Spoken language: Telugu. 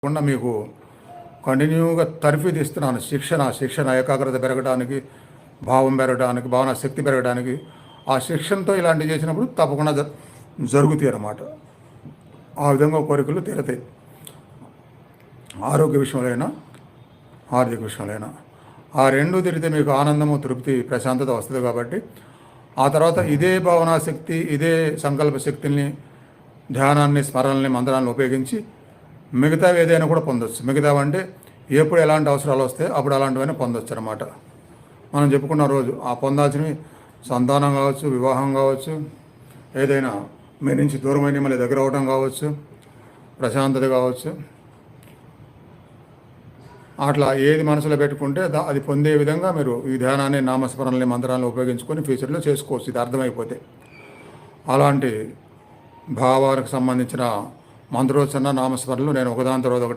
కాకుండా మీకు కంటిన్యూగా తర్ఫీదు ఇస్తున్నాను. శిక్షణ ఏకాగ్రత పెరగడానికి, భావం పెరగడానికి, భావన శక్తి పెరగడానికి. ఆ శిక్షణతో ఇలాంటివి చేసినప్పుడు తప్పకుండా జరుగుతాయి అన్నమాట. ఆ విధంగా కోరికలు తీరతాయి. ఆరోగ్య విషయంలో, ఆర్థిక విషయంలో ఆ రెండు తిరిగితే మీకు ఆనందము, తృప్తి, ప్రశాంతత వస్తుంది. కాబట్టి ఆ తర్వాత ఇదే భావనా శక్తి, ఇదే సంకల్ప శక్తిని, ధ్యానాన్ని, స్మరణల్ని, మంత్రాలను ఉపయోగించి మిగతావి ఏదైనా కూడా పొందొచ్చు. మిగతావంటే ఎప్పుడు ఎలాంటి అవసరాలు వస్తే అప్పుడు అలాంటివైనా పొందొచ్చు అనమాట. మనం చెప్పుకున్న రోజు ఆ పొందాల్సినవి సంతానం కావచ్చు, వివాహం కావచ్చు, ఏదైనా మీ నుంచి దూరమైన మళ్ళీ దగ్గర అవడం కావచ్చు, ప్రశాంతత కావచ్చు. అట్లా ఏది మనసులో పెట్టుకుంటే అది పొందే విధంగా మీరు ఈ ధ్యానాన్ని, నామస్మరణల్ని, మంత్రాలను ఉపయోగించుకొని ఫ్యూచర్లో చేసుకోవచ్చు. ఇది అర్థమైపోతే అలాంటి భావాలకు సంబంధించిన మంత్రోచ్చరణ, నామస్మరణలు నేను ఒకదాని తర్వాత ఒకటి